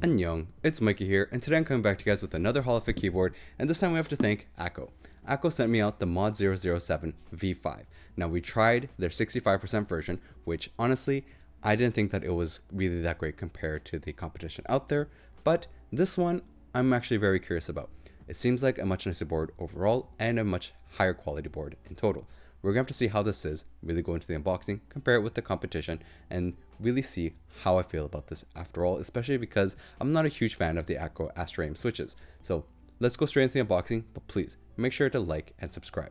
Annyeong, it's Mikey here, and today I'm coming back to you guys with another Holofit keyboard, and this time we have to thank Akko. Akko sent me out the Mod007 V5. Now we tried their 65% version, which honestly, I didn't think that it was really that great compared to the competition out there, but this one I'm actually very curious about. It seems like a much nicer board overall, and a much higher quality board in total. We're going to have to see how this is, really go into the unboxing, compare it with the competition, and really see how I feel about this after all, especially because I'm not a huge fan of the Akko Astronium switches. So let's go straight into the unboxing, but please make sure to like and subscribe.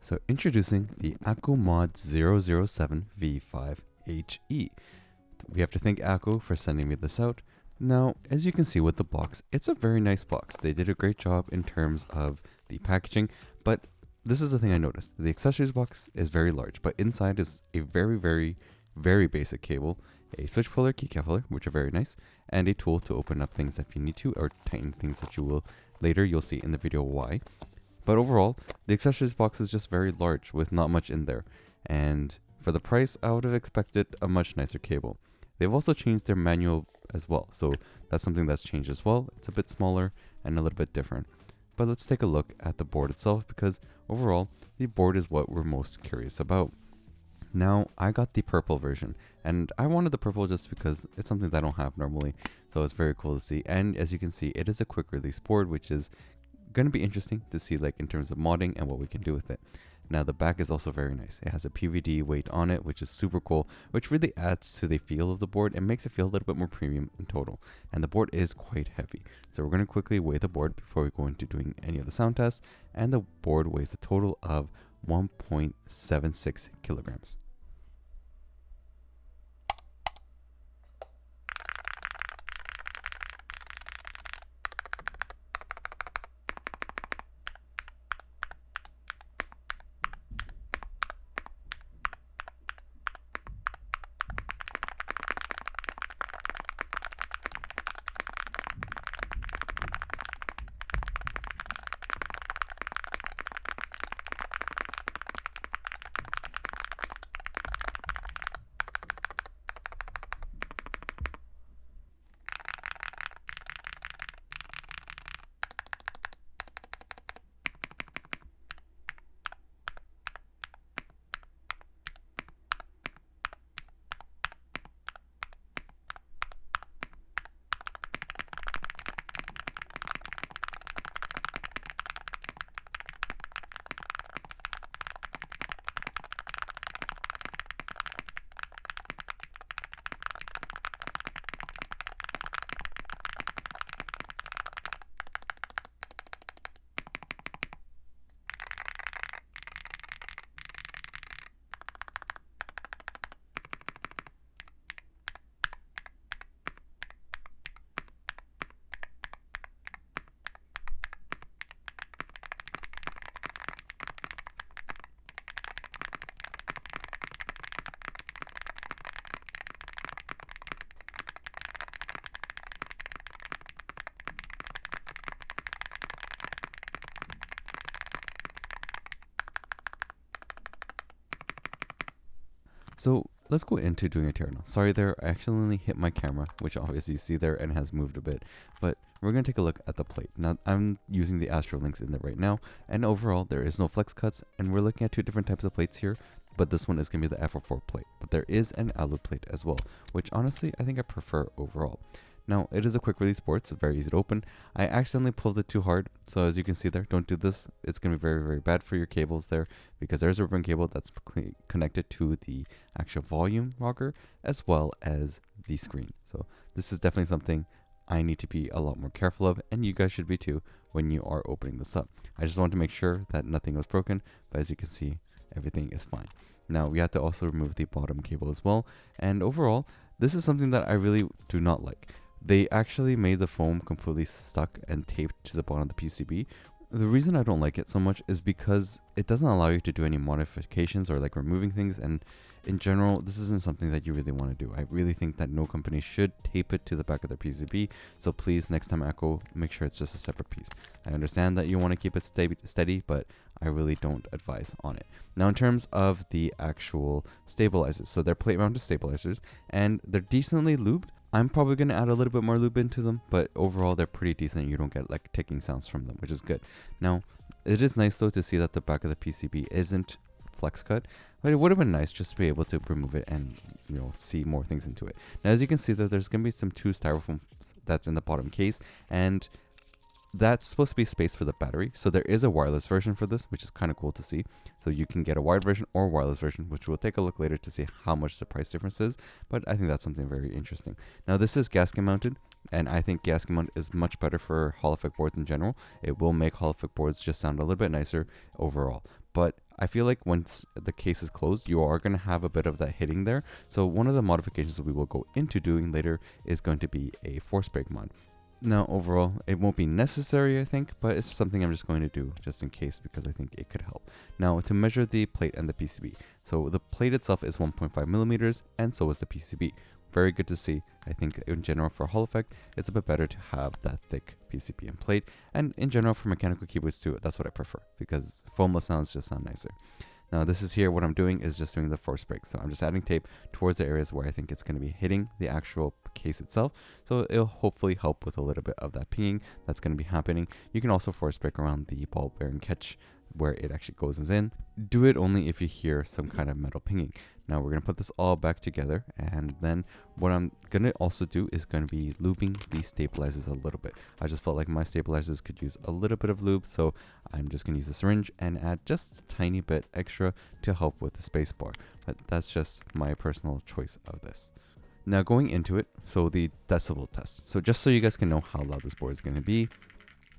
So introducing the Akko Mod007 V5 HE. We have to thank Akko for sending me this out. Now, as you can see with the box, it's a very nice box. They did a great job in terms of the packaging, but this is the thing I noticed. The accessories box is very large, but inside is a very basic cable, a switch puller, keycap puller, which are very nice, and a tool to open up things if you need to, or tighten things that you will later. You'll see in the video why. But overall, the accessories box is just very large with not much in there. And for the price, I would have expected a much nicer cable. They've also changed their manual as well, so that's something that's changed as well. It's a bit smaller and a little bit different. But let's take a look at the board itself, because overall, the board is what we're most curious about. Now, I got the purple version, and I wanted the purple just because it's something that I don't have normally, so it's very cool to see. And as you can see, it is a quick release board, which is going to be interesting to see, like, in terms of modding and what we can do with it. Now, the back is also very nice. It has a PVD weight on it, which is super cool, which really adds to the feel of the board and makes it feel a little bit more premium in total. And the board is quite heavy. So we're going to quickly weigh the board before we go into doing any of the sound tests. And the board weighs a total of 1.76 kilograms. So let's go into doing a teardown. Sorry there, I accidentally hit my camera, which obviously you see there and has moved a bit. But we're going to take a look at the plate. Now I'm using the Astro links in there right now, and overall there is no flex cuts, and we're looking at two different types of plates here. But this one is going to be the FR4 plate. But there is an alu plate as well, which honestly I think I prefer overall. Now, it is a quick release board, so very easy to open. I accidentally pulled it too hard, so as you can see there, don't do this. It's going to be very bad for your cables there, because there's a ribbon cable that's connected to the actual volume rocker, as well as the screen. So this is definitely something I need to be a lot more careful of, and you guys should be too when you are opening this up. I just want to make sure that nothing was broken, but as you can see, everything is fine. Now, we have to also remove the bottom cable as well, and overall, this is something that I really do not like. They actually made the foam completely stuck and taped to the bottom of the PCB. The reason I don't like it so much is because it doesn't allow you to do any modifications or like removing things, and in general, this isn't something that you really want to do. I really think that no company should tape it to the back of their PCB. So please, next time Akko, make sure it's just a separate piece. I understand that you want to keep it steady, but I really don't advise on it. Now, in terms of the actual stabilizers, so they're plate mounted stabilizers, and they're decently lubed. I'm probably going to add a little bit more lube into them, but overall they're pretty decent. You don't get like ticking sounds from them, which is good. Now, it is nice though to see that the back of the PCB isn't flex cut, but it would have been nice just to be able to remove it and, you know, see more things into it. Now, as you can see that there's going to be some 2 styrofoam that's in the bottom case, and that's supposed to be space for the battery. So there is a wireless version for this, which is kind of cool to see. So you can get a wired version or wireless version, which we'll take a look later to see how much the price difference is. But I think that's something very interesting. Now, this is gasket mounted, and I think gasket mount is much better for Hall effect boards in general. It will make Hall effect boards just sound a little bit nicer overall. But I feel like once the case is closed, you are going to have a bit of that hitting there. So one of the modifications that we will go into doing later is going to be a force brake mod. Now, overall, it won't be necessary, I think, but it's something I'm just going to do just in case because I think it could help. Now, to measure the plate and the PCB. So the plate itself is 1.5 millimeters, and so is the PCB. Very good to see. I think in general for Hall effect, it's a bit better to have that thick PCB and plate. And in general for mechanical keyboards too, that's what I prefer because foamless sounds just sound nicer. Now this is here, what I'm doing is just doing the force break. So I'm just adding tape towards the areas where I think it's going to be hitting the actual case itself. So it'll hopefully help with a little bit of that pinging that's going to be happening. You can also force break around the ball bearing catch where it actually goes in. Do it only if you hear some kind of metal pinging. Now we're going to put this all back together, and then what I'm going to also do is going to be lubing these stabilizers a little bit. I just felt like my stabilizers could use a little bit of lube, so I'm just going to use the syringe and add just a tiny bit extra to help with the space bar. But that's just my personal choice of this. Now going into it, so the decibel test. So just so you guys can know how loud this board is going to be,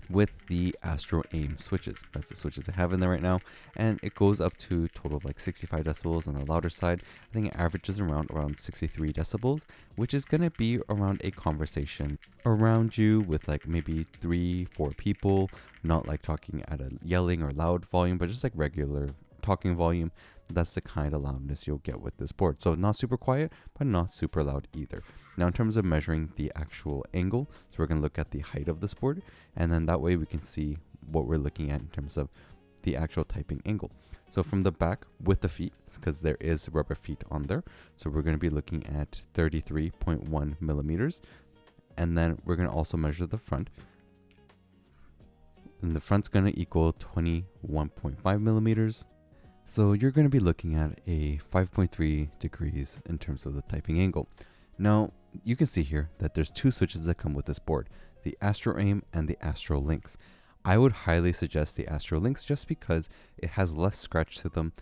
with the Astro Aim switches. That's the switches I have in there right now, and it goes up to total of like 65 decibels on the louder side. I think it averages around 63 decibels, which is going to be around a conversation around you with like maybe 3-4 people, not like talking at a yelling or loud volume, but just like regular talking volume. That's the kind of loudness you'll get with this board. So not super quiet, but not super loud either. Now in terms of measuring the actual angle, so we're going to look at the height of this board, and then that way we can see what we're looking at in terms of the actual typing angle. So from the back with the feet, because there is rubber feet on there, so we're going to be looking at 33.1 millimeters. And then we're going to also measure the front. And the front's going to equal 21.5 millimeters. So you're going to be looking at a 5.3 degrees in terms of the typing angle. Now, you can see here that there's 2 switches that come with this board, the Astro Aim and the Astro Lynx. I would highly suggest the Astro Lynx just because it has less scratch to them,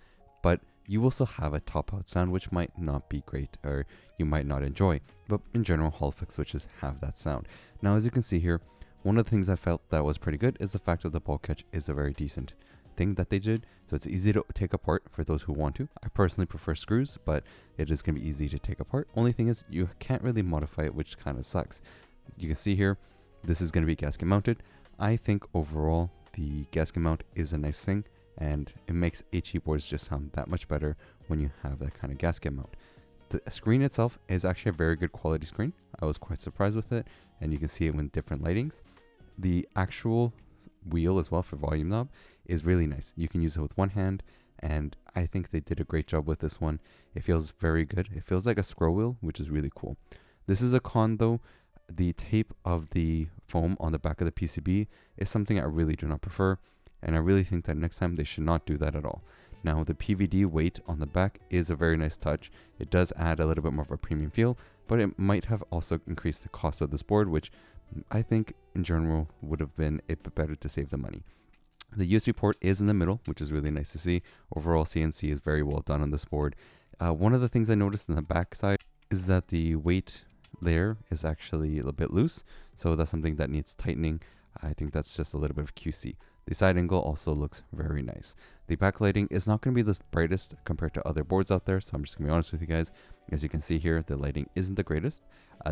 but you also have a top out sound which might not be great or you might not enjoy. But in general, Hall effect switches have that sound. Now, as you can see here, one of the things I felt that was pretty good is the fact that the ball catch is a very decent thing that they did, so it's easy to take apart for those who want to. I personally prefer screws, but it is going to be easy to take apart. Only thing is you can't really modify it, which kind of sucks. You can see here, this is going to be gasket mounted. I think overall the gasket mount is a nice thing, and it makes HE boards just sound that much better when you have that kind of gasket mount. The screen itself is actually a very good quality screen. I was quite surprised with it, and you can see it with different lightings. The actual wheel as well for volume knob is really nice. You can use it with one hand, and I think they did a great job with this one. It feels very good. It feels like a scroll wheel, which is really cool. This is a con though. The tape of the foam on the back of the PCB is something I really do not prefer, and I really think that next time they should not do that at all. Now the PVD weight on the back is a very nice touch. It does add a little bit more of a premium feel, but it might have also increased the cost of this board, which I think in general would have been a bit better to save the money. The USB port is in the middle, which is really nice to see. Overall, CNC is very well done on this board. One of the things I noticed in the back side is that the weight layer is actually a little bit loose, so that's something that needs tightening. I think that's just a little bit of QC. The side angle also looks very nice. The backlighting is not going to be the brightest compared to other boards out there, so I'm just going to be honest with you guys. As you can see here, the lighting isn't the greatest.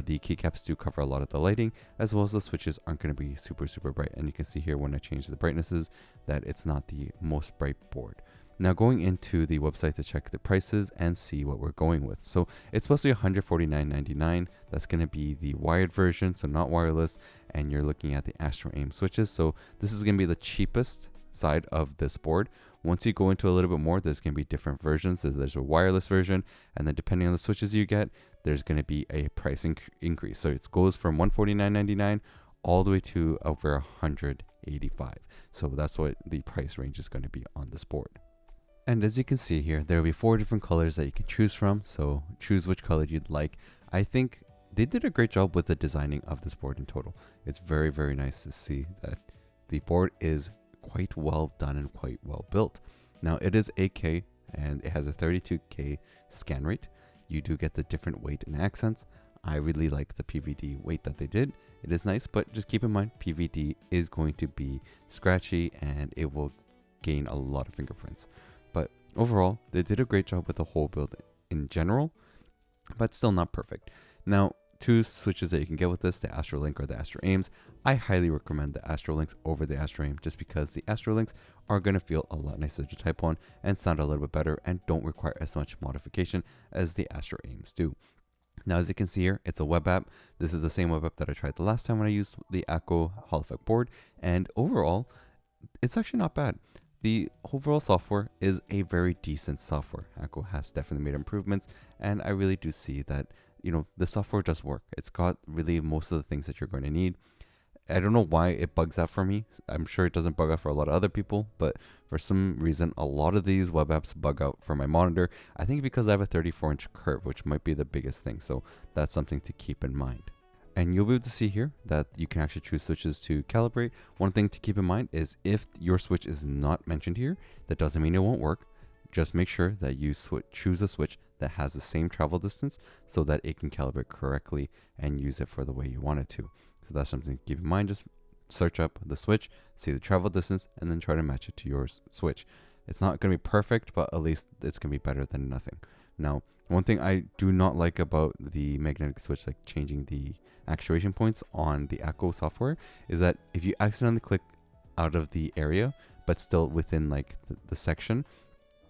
The keycaps do cover a lot of the lighting, as well as the switches aren't going to be super bright. And you can see here when I change the brightnesses that it's not the most bright board. Now going into the website to check the prices and see what we're going with. So it's supposed to be $149.99. That's going to be the wired version, so not wireless. And you're looking at the Astro Aim switches. So this is going to be the cheapest side of this board. Once you go into a little bit more, there's going to be different versions. There's a wireless version, and then depending on the switches you get, there's going to be a price increase. So it goes from $149.99 all the way to over $185. So that's what the price range is going to be on this board. And as you can see here, there will be 4 different colors that you can choose from. So choose which color you'd like. I think they did a great job with the designing of this board in total. It's very, very nice to see that the board is quite well done and quite well built. Now it is 8K and it has a 32K scan rate. You do get the different weight and accents. I really like the PVD weight that they did. It is nice, but just keep in mind PVD is going to be scratchy and it will gain a lot of fingerprints. But overall, they did a great job with the whole build in general, but still not perfect. Now, 2 switches that you can get with this, the Astro Link or the Astro Aims. I highly recommend the Astro Links over the Astro Aim just because the Astro Links are going to feel a lot nicer to type on and sound a little bit better and don't require as much modification as the Astro Aims do. Now, as you can see here, it's a web app. This is the same web app that I tried the last time when I used the Akko Hall Effect board, and overall, it's actually not bad. The overall software is a very decent software. Akko has definitely made improvements, and I really do see that, the software does work. It's got really most of the things that you're going to need. I don't know why it bugs out for me. I'm sure it doesn't bug out for a lot of other people, but for some reason, a lot of these web apps bug out for my monitor. I think because I have a 34-inch curve, which might be the biggest thing. So that's something to keep in mind. And you'll be able to see here that you can actually choose switches to calibrate. One thing to keep in mind is if your switch is not mentioned here, that doesn't mean it won't work. Just make sure that you choose a switch that has the same travel distance so that it can calibrate correctly and use it for the way you want it to. So that's something to keep in mind. Just search up the switch, see the travel distance, and then try to match it to your switch. It's not going to be perfect, but at least it's going to be better than nothing. Now, one thing I do not like about the magnetic switch, like changing the actuation points on the Akko software, is that if you accidentally click out of the area, but still within like the section,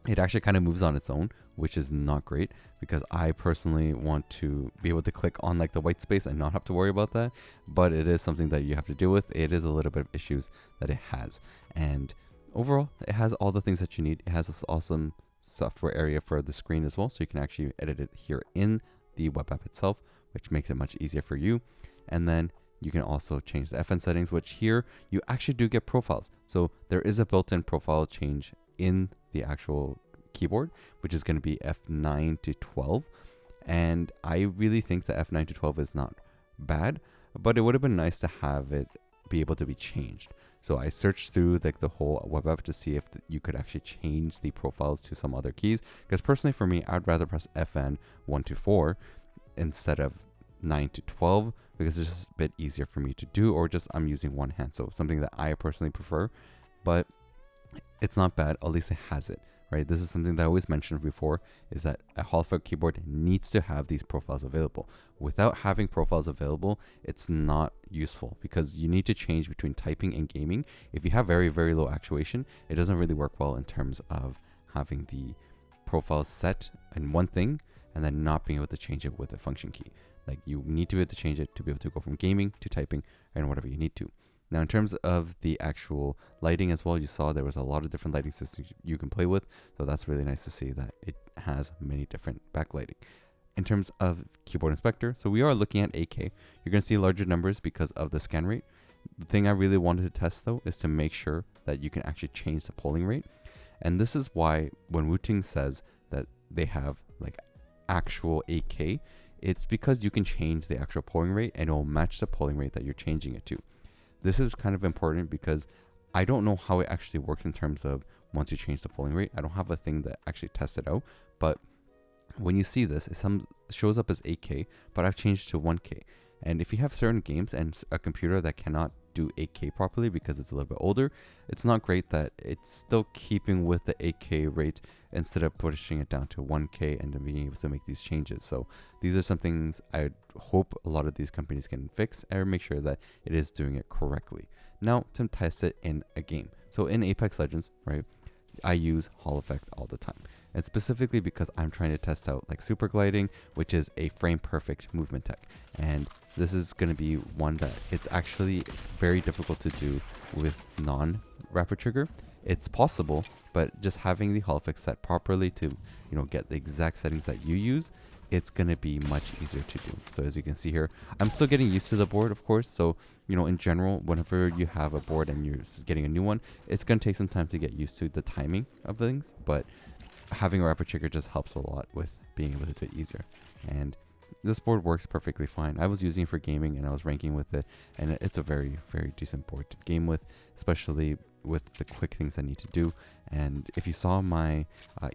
it actually kind of moves on its own, which is not great because I personally want to be able to click on like the white space and not have to worry about that. But it is something that you have to deal with. It is a little bit of issues that it has. And overall, it has all the things that you need. It has this awesome software area for the screen as well. So you can actually edit it here in the web app itself, which makes it much easier for you. And then you can also change the FN settings, which here you actually do get profiles. So there is a built-in profile change in the actual keyboard, which is going to be F9 to 12. And I really think that F9 to 12 is not bad, but it would have been nice to have it be able to be changed. So I searched through like the whole web app to see if you could actually change the profiles to some other keys. Because personally for me, I'd rather press FN 1 to 4 instead of 9 to 12 because it's just a bit easier for me to do, or just I'm using one hand. So something that I personally prefer, but it's not bad. At least it has it, right? This is something that I always mentioned before, is that a Hall Effect keyboard needs to have these profiles available. Without having profiles available, it's not useful because you need to change between typing and gaming. If you have very, very low actuation, it doesn't really work well in terms of having the profiles set in one thing and then not being able to change it with a function key. Like you need to be able to change it to be able to go from gaming to typing and whatever you need to. Now, in terms of the actual lighting as well, you saw there was a lot of different lighting systems you can play with. So that's really nice to see that it has many different backlighting. In terms of keyboard inspector, so we are looking at 8K. You're going to see larger numbers because of the scan rate. The thing I really wanted to test though is to make sure that you can actually change the polling rate. And this is why when Wooting says that they have like actual 8K, it's because you can change the actual polling rate and it will match the polling rate that you're changing it to. This is kind of important because I don't know how it actually works in terms of once you change the polling rate. I don't have a thing that actually tests it out, but when you see this, it shows up as 8K, but I've changed to 1K. And if you have certain games and a computer that cannot do 8K properly because it's a little bit older, it's not great that it's still keeping with the 8K rate instead of pushing it down to 1K and then being able to make these changes. So these are some things I hope a lot of these companies can fix and make sure that it is doing it correctly. Now to test it in a game. So in Apex Legends, right, I use Hall Effect all the time. And specifically because I'm trying to test out like super gliding, which is a frame perfect movement tech. And this is going to be one that it's actually very difficult to do with non-rapid trigger. It's possible, but just having the Hall Effect set properly to, you know, get the exact settings that you use, it's going to be much easier to do. So as you can see here, I'm still getting used to the board, of course. So, you know, in general, whenever you have a board and you're getting a new one, it's going to take some time to get used to the timing of things. But having a rapid trigger just helps a lot with being able to do it easier. And this board works perfectly fine. I was using it for gaming and I was ranking with it, and it's a very, very decent board to game with, especially with the quick things I need to do. And if you saw my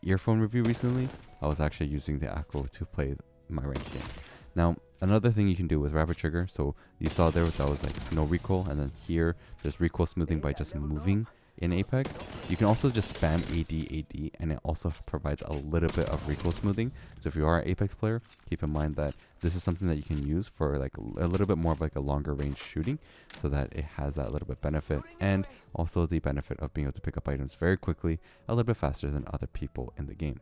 earphone review recently, I was actually using the Akko to play my ranked games. Now, another thing you can do with rapid trigger, so you saw there that was like no recoil, and then here there's recoil smoothing by just moving in Apex. You can also just spam AD, and it also provides a little bit of recoil smoothing. So if you are an Apex player, keep in mind that this is something that you can use for like a little bit more of like a longer range shooting, so that it has that little bit benefit, and also the benefit of being able to pick up items very quickly, a little bit faster than other people in the game.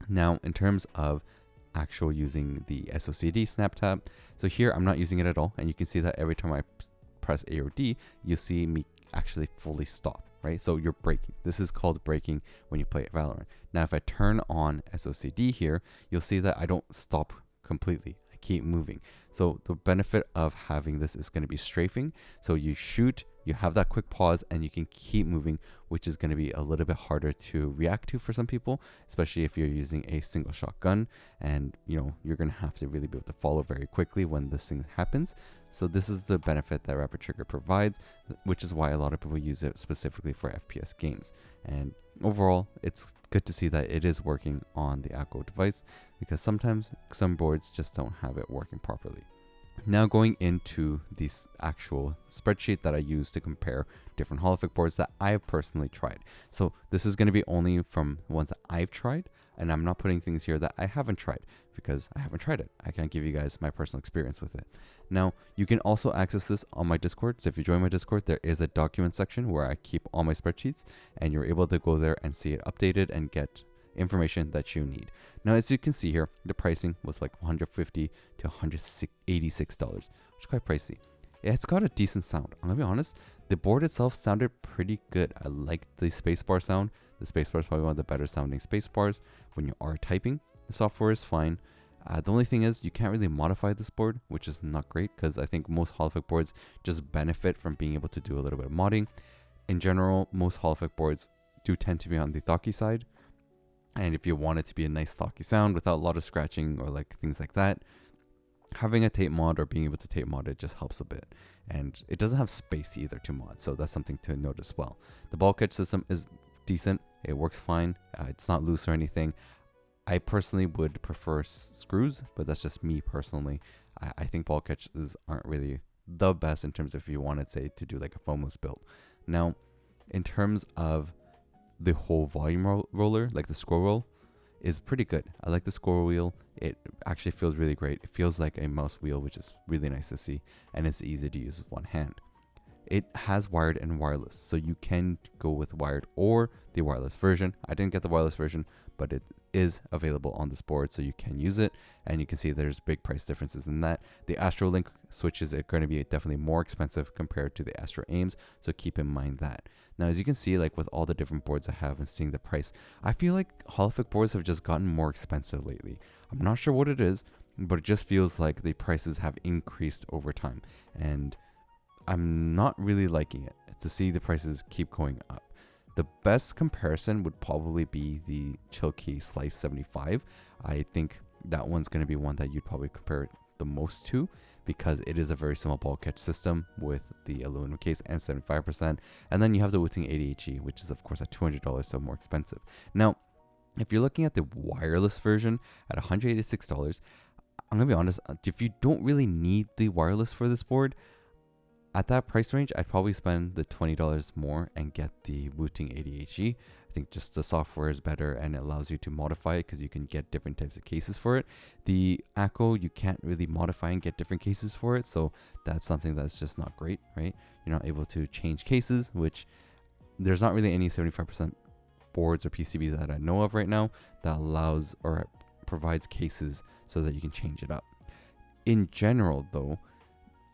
Now, in terms of actual using the SOCD snap tab, so here I'm not using it at all, and you can see that every time I press A or D, you see me actually fully stop, right? So you're braking. This is called braking when you play Valorant. Now, if I turn on SOCD here, you'll see that I don't stop completely. I keep moving. So the benefit of having this is going to be strafing. So you shoot, you have that quick pause, and you can keep moving, which is going to be a little bit harder to react to for some people, especially if you're using a single shot gun, and you know, you're going to have to really be able to follow very quickly when this thing happens. So this is the benefit that rapid trigger provides, which is why a lot of people use it specifically for FPS games. And overall, it's good to see that it is working on the Akko device, because sometimes some boards just don't have it working properly. Now going into this actual spreadsheet that I use to compare different Hall Effect boards that I've personally tried. So this is going to be only from ones that I've tried, and I'm not putting things here that I haven't tried because I haven't tried it. I can't give you guys my personal experience with it. Now, you can also access this on my Discord. So if you join my Discord, there is a document section where I keep all my spreadsheets, and you're able to go there and see it updated and get information that you need. Now, as you can see here, the pricing was like $150 to $186, which is quite pricey. It's got a decent sound. I'm gonna be honest, the board itself sounded pretty good. I like the spacebar sound. The spacebar is probably one of the better sounding spacebars when you are typing. The software is fine. The only thing is you can't really modify this board, which is not great, because I think most Hall Effect boards just benefit from being able to do a little bit of modding. In general, most Hall Effect boards do tend to be on the Thocky side. And if you want it to be a nice Thocky sound without a lot of scratching or like things like that, having a tape mod or being able to tape mod it just helps a bit. And it doesn't have space either to mod, so that's something to note as well. The ball catch system is decent. It works fine. It's not loose or anything. I personally would prefer screws, but that's just me personally. I think ball catches aren't really the best in terms of if you wanted, say, to do like a foamless build. Now, in terms of the whole volume roller, like the scroll roll, is pretty good. I like the scroll wheel. It actually feels really great. It feels like a mouse wheel, which is really nice to see, and it's easy to use with one hand. It has wired and wireless, so you can go with wired or the wireless version. I didn't get the wireless version, but it is available on this board, so you can use it, and you can see there's big price differences in that. The Astro Link switches are going to be definitely more expensive compared to the Astro Aims, so keep in mind that. Now, as you can see, like with all the different boards I have and seeing the price, I feel like Hall Effect boards have just gotten more expensive lately. I'm not sure what it is, but it just feels like the prices have increased over time, and I'm not really liking it to see the prices keep going up. The best comparison would probably be the Chilkey Slice 75. I think that one's going to be one that you'd probably compare it the most to, because it is a very simple ball catch system with the aluminum case and 75%. And then you have the Wooting 80HE, which is of course at $200, so more expensive. Now, if you're looking at the wireless version at $186, I'm going to be honest, if you don't really need the wireless for this board, at that price range, I'd probably spend the $20 more and get the Wooting 80HE. I think just the software is better and it allows you to modify it because you can get different types of cases for it. The Akko, you can't really modify and get different cases for it, so that's something that's just not great, right? You're not able to change cases, which there's not really any 75% boards or PCBs that I know of right now that allows or provides cases so that you can change it up. In general though,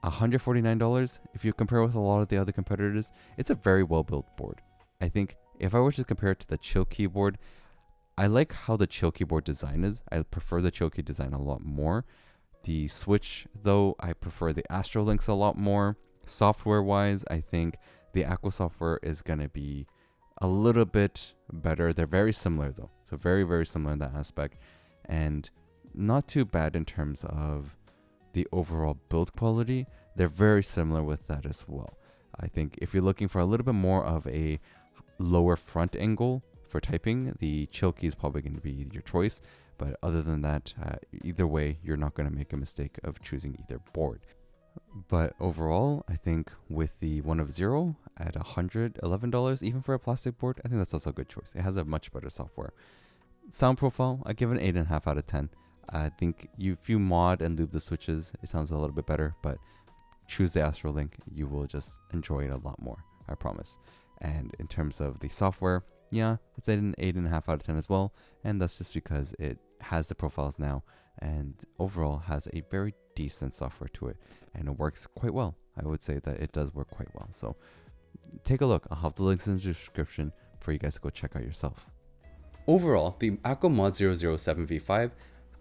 $149, if you compare with a lot of the other competitors, it's a very well built board. I think if I were to compare it to the Chill keyboard, I like how the Chill keyboard design is. I prefer the Chill key design a lot more. The Switch though, I prefer the Astro Links a lot more. Software wise, I think the Akko software is going to be a little bit better. They're very similar though. So very, very similar in that aspect. And not too bad in terms of the overall build quality. They're very similar with that as well. I think if you're looking for a little bit more of a lower front angle for typing, the Chill key is probably going to be your choice. But other than that, either way, you're not going to make a mistake of choosing either board. But overall, I think with the One of Zero at $111, even for a plastic board, I think that's also a good choice. It has a much better software. Sound profile, I give it an 8.5 out of 10. I think if you mod and lube the switches, it sounds a little bit better, but choose the Astro Link, you will just enjoy it a lot more, I promise. And in terms of the software, yeah, it's an 8.5 out of 10 as well, and that's just because it has the profiles now, and overall has a very decent software to it, and it works quite well. I would say that it does work quite well. So take a look. I'll have the links in the description for you guys to go check out yourself. Overall, the Akko Mod007 V5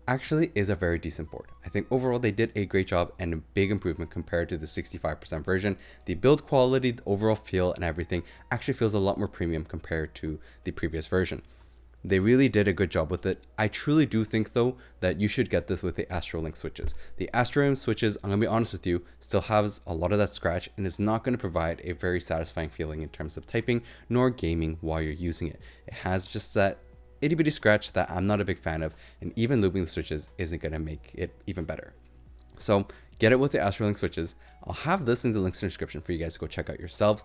actually is a very decent board. I think overall they did a great job and a big improvement compared to the 65% version. The build quality, the overall feel and everything actually feels a lot more premium compared to the previous version. They really did a good job with it. I truly do think though that you should get this with the Astro Link switches. The Astro Link switches, I'm gonna be honest with you, still has a lot of that scratch and is not gonna provide a very satisfying feeling in terms of typing nor gaming while you're using it. It has just that itty bitty scratch that I'm not a big fan of, and even lubing the switches isn't gonna make it even better. So get it with the Astro Link switches. I'll have this in the links in the description for you guys to go check out yourselves.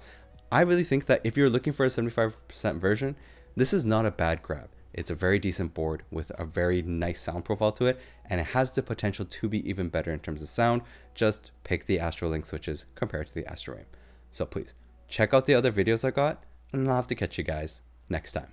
I really think that if you're looking for a 75% version, this is not a bad grab. It's a very decent board with a very nice sound profile to it, and it has the potential to be even better in terms of sound. Just pick the Astro Link switches compared to the Astro Aim. So please check out the other videos I got, and I'll have to catch you guys next time.